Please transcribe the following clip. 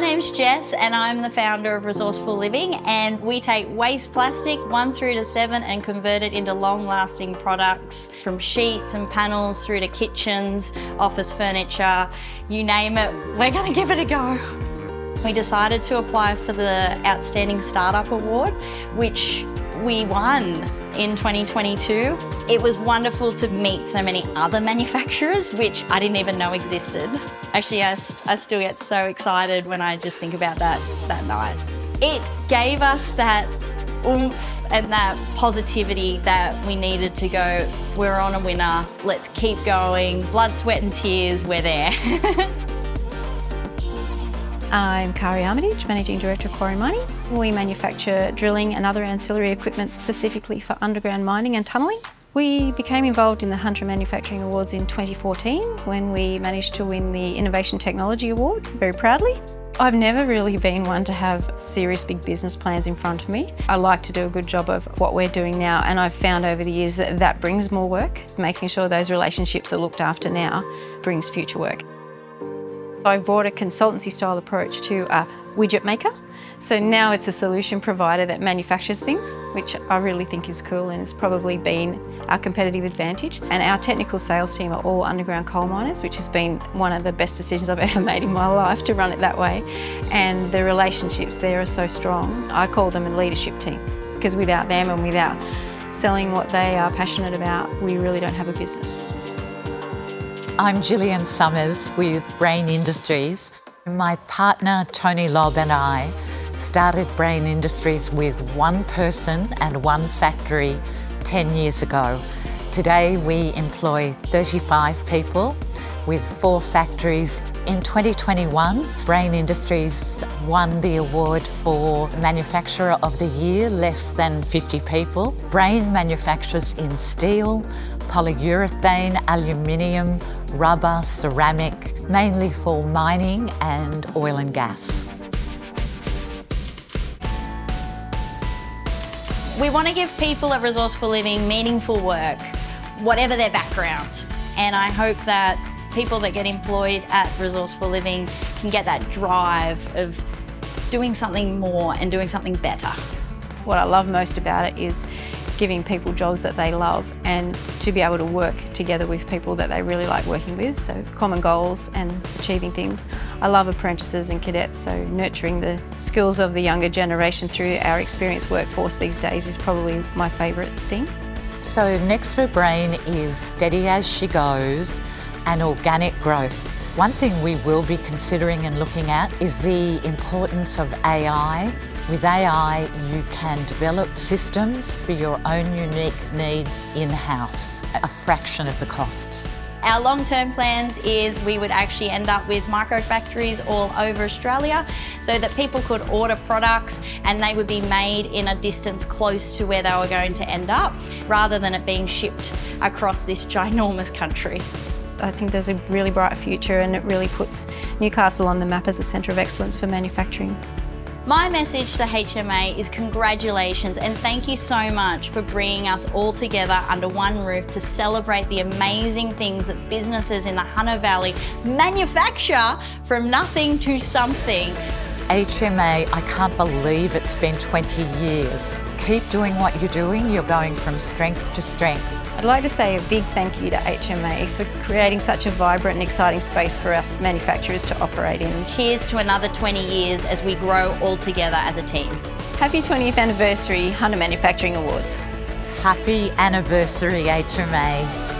name's Jess and I'm the founder of Resourceful Living, and we take waste plastic 1 through to 7 and convert it into long-lasting products, from sheets and panels through to kitchens, office furniture, you name it, we're going to give it a go. We decided to apply for the Outstanding Startup Award, which we won in 2022. It was wonderful to meet so many other manufacturers, which I didn't even know existed. Actually, I still get so excited when I just think about that night. It gave us that oomph and that positivity that we needed to go, we're on a winner, let's keep going, blood, sweat and tears, we're there. I'm Kurri Kurri, Managing Director of Quarry Mining. We manufacture drilling and other ancillary equipment specifically for underground mining and tunnelling. We became involved in the Hunter Manufacturing Awards in 2014 when we managed to win the Innovation Technology Award, very proudly. I've never really been one to have serious big business plans in front of me. I like to do a good job of what we're doing now, and I've found over the years that that brings more work. Making sure those relationships are looked after now brings future work. I've brought a consultancy style approach to a widget maker. So now it's a solution provider that manufactures things, which I really think is cool, and it's probably been our competitive advantage. And our technical sales team are all underground coal miners, which has been one of the best decisions I've ever made in my life, to run it that way. And the relationships there are so strong. I call them a leadership team, because without them and without selling what they are passionate about, we really don't have a business. I'm Gillian Summers with Brain Industries. My partner Tony Lobb and I started Brain Industries with 1 person and 1 factory 10 years ago. Today we employ 35 people with 4 factories. In 2021, Brain Industries won the award for Manufacturer of the Year, less than 50 people. Brain manufactures in steel, polyurethane, aluminium, rubber, ceramic, mainly for mining and oil and gas. We want to give people at Resourceful Living meaningful work, whatever their background. And I hope that people that get employed at Resourceful Living can get that drive of doing something more and doing something better. What I love most about it is giving people jobs that they love, and to be able to work together with people that they really like working with, so common goals and achieving things. I love apprentices and cadets, so nurturing the skills of the younger generation through our experienced workforce these days is probably my favourite thing. So next for Brain is steady as she goes and organic growth. One thing we will be considering and looking at is the importance of AI. With AI, you can develop systems for your own unique needs in-house, a fraction of the cost. Our long-term plans is we would actually end up with micro factories all over Australia, so that people could order products and they would be made in a distance close to where they were going to end up, rather than it being shipped across this ginormous country. I think there's a really bright future, and it really puts Newcastle on the map as a centre of excellence for manufacturing. My message to HMA is congratulations and thank you so much for bringing us all together under one roof to celebrate the amazing things that businesses in the Hunter Valley manufacture from nothing to something. HMA, I can't believe it's been 20 years. Keep doing what you're doing, you're going from strength to strength. I'd like to say a big thank you to HMA for creating such a vibrant and exciting space for us manufacturers to operate in. Cheers to another 20 years as we grow all together as a team. Happy 20th anniversary Hunter Manufacturing Awards. Happy anniversary, HMA.